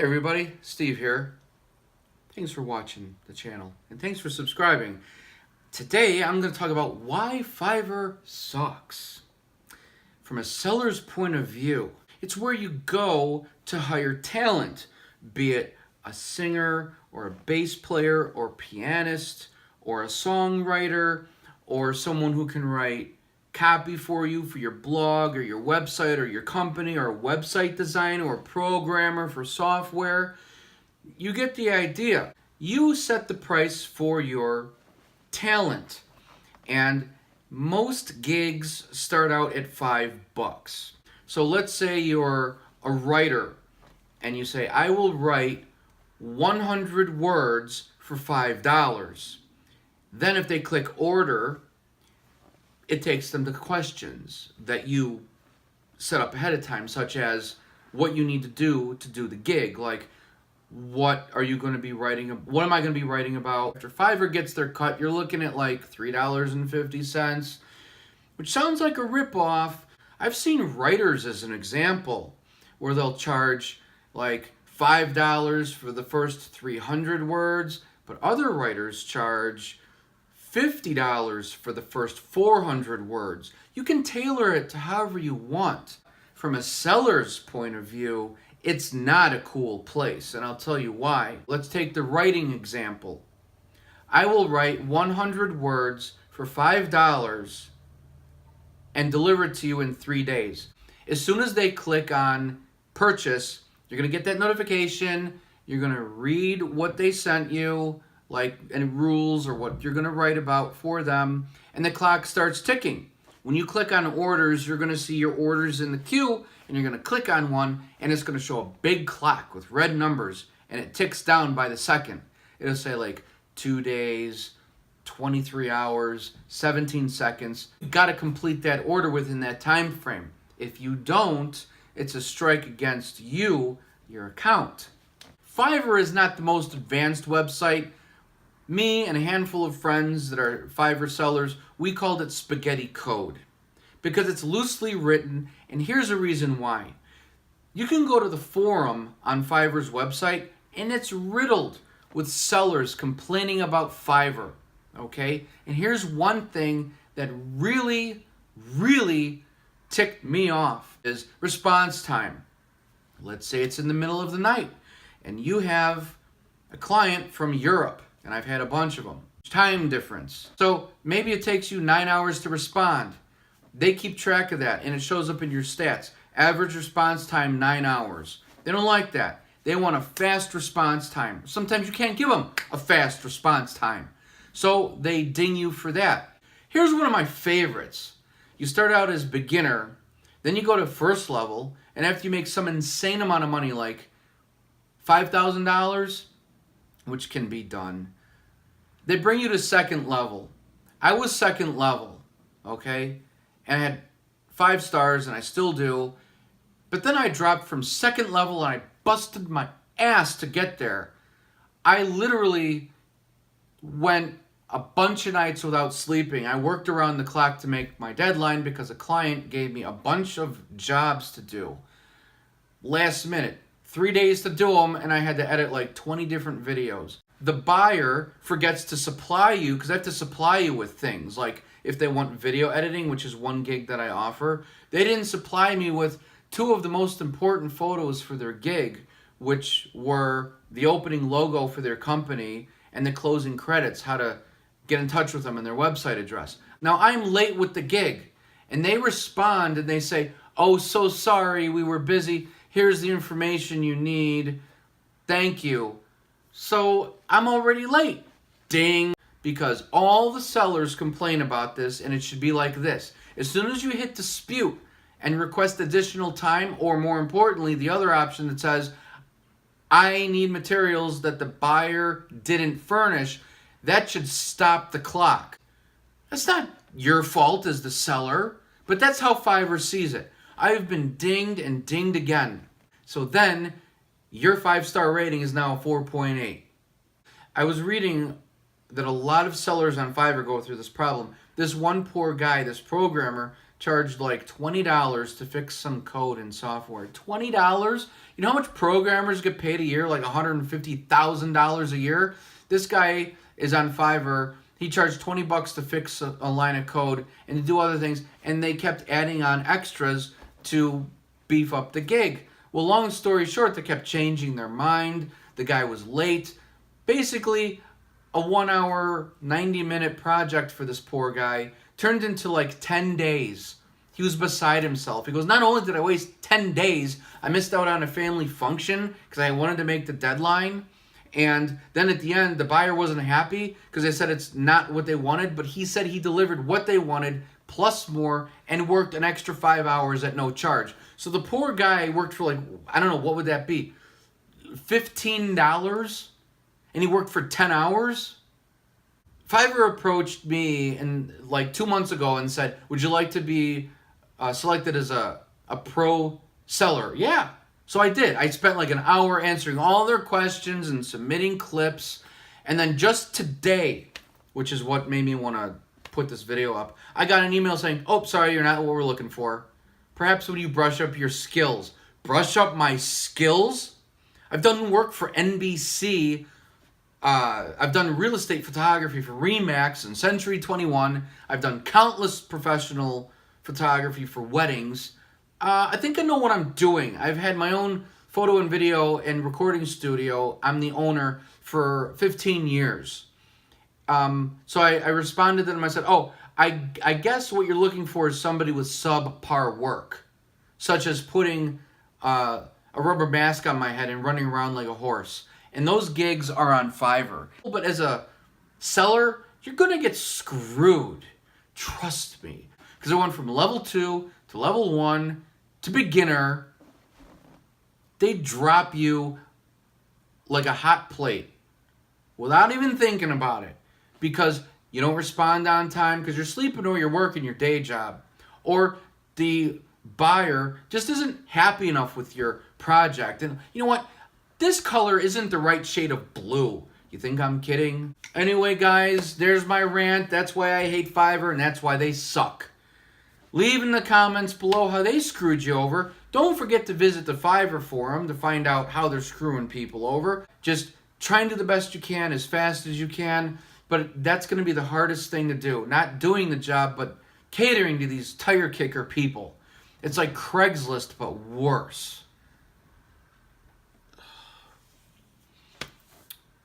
Hey everybody, Steve here. Thanks for watching the channel and thanks for subscribing. Today I'm going to talk about why Fiverr sucks. From a seller's point of view, it's where you go to hire talent, be it a singer or a bass player or pianist or a songwriter or someone who can write copy for you for your blog or your website or your company, or a website designer or a programmer for software. You get the idea. You set the price for your talent, and most gigs start out at $5. So let's say you're a writer and you say, I will write 100 words for $5. Then if they click order, it takes them to questions that you set up ahead of time, such as what you need to do the gig. Like, what are you going to be writing? What am I going to be writing about? After Fiverr gets their cut, you're looking at like $3.50, which sounds like a ripoff. I've seen writers as an example where they'll charge like $5 for the first 300 words, but other writers charge $50 for the first 400 words. You can tailor it to however you want. From a seller's point of view, it's not a cool place, and I'll tell you why. Let's take the writing example. I will write 100 words for $5 and deliver it to you in 3 days. As soon as they click on purchase, you're going to get that notification. You're going to read what they sent you, like any rules or what you're going to write about for them, and the clock starts ticking. When you click on orders, you're going to see your orders in the queue, and you're going to click on one, and it's going to show a big clock with red numbers, and it ticks down by the second. It'll say like 2 days, 23 hours, 17 seconds. You've got to complete that order within that time frame. If you don't, it's a strike against you, your account. Fiverr is not the most advanced website. Me and a handful of friends that are Fiverr sellers, we called it spaghetti code because it's loosely written, and here's a reason why. You can go to the forum on Fiverr's website, and it's riddled with sellers complaining about Fiverr, okay? And here's one thing that really ticked me off is response time. Let's say it's in the middle of the night, and you have a client from Europe, and I've had a bunch of them. Time difference. So maybe it takes you 9 hours to respond. They keep track of that, and it shows up in your stats. Average response time, 9 hours. They don't like that. They want a fast response time. Sometimes you can't give them a fast response time. So they ding you for that. Here's one of my favorites. You start out as beginner, then you go to first level, and after you make some insane amount of money, like $5,000, which can be done, they bring you to second level. I was second level, okay? And I had 5 stars, and I still do. But then I dropped from second level, and I busted my ass to get there. I literally went a bunch of nights without sleeping. I worked around the clock to make my deadline because a client gave me a bunch of jobs to do. Last minute. 3 days to do them, and I had to edit like 20 different videos. The buyer forgets to supply you, because I have to supply you with things. Like if they want video editing, which is one gig that I offer, they didn't supply me with 2 of the most important photos for their gig, which were the opening logo for their company and the closing credits, how to get in touch with them and their website address. Now I'm late with the gig, and they respond and they say, oh, so sorry, we were busy. Here's the information you need. Thank you. So I'm already late. Ding. Because all the sellers complain about this, and it should be like this. As soon as you hit dispute and request additional time, or more importantly, the other option that says, I need materials that the buyer didn't furnish, that should stop the clock. That's not your fault as the seller, but that's how Fiverr sees it. I've been dinged and dinged again. So then, your 5-star rating is now a 4.8. I was reading that a lot of sellers on Fiverr go through this problem. This one poor guy, this programmer, charged like $20 to fix some code in software. $20? You know how much programmers get paid a year? Like $150,000 a year? This guy is on Fiverr. He charged $20 to fix a line of code and to do other things, and they kept adding on extras to beef up the gig. Well, long story short, they kept changing their mind. The guy was late. Basically, a 1 hour, 90-minute project for this poor guy turned into like 10 days. He was beside himself. He goes, not only did I waste 10 days, I missed out on a family function because I wanted to make the deadline. And then at the end, the buyer wasn't happy because they said it's not what they wanted, but he said he delivered what they wanted plus more and worked an extra 5 hours at no charge. So the poor guy worked for like, I don't know, what would that be? $15? And he worked for 10 hours? Fiverr approached me like 2 months ago and said, would you like to be selected as a pro seller? Yeah. So I did. I spent like an hour answering all their questions and submitting clips. And then just today, which is what made me want to put this video up, I got an email saying, oh, sorry, you're not what we're looking for. Perhaps would you brush up your skills? Brush up my skills? I've done work for NBC. I've done real estate photography for Remax and Century 21. I've done countless professional photography for weddings. I think I know what I'm doing. I've had my own photo and video and recording studio. I'm the owner for 15 years. So I responded to them. I said, oh, I guess what you're looking for is somebody with subpar work, such as putting a rubber mask on my head and running around like a horse. And those gigs are on Fiverr. But as a seller, you're going to get screwed. Trust me. Because I went from level 2 to level 1 to beginner. They drop you like a hot plate without even thinking about it. Because you don't respond on time because you're sleeping or you're working your day job. Or the buyer just isn't happy enough with your project. And you know what? This color isn't the right shade of blue. You think I'm kidding? Anyway, guys, there's my rant. That's why I hate Fiverr, and that's why they suck. Leave in the comments below how they screwed you over. Don't forget to visit the Fiverr forum to find out how they're screwing people over. Just try and do the best you can as fast as you can, but that's going to be the hardest thing to do. Not doing the job, but catering to these tire kicker people. It's like Craigslist, but worse.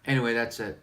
Anyway, that's it.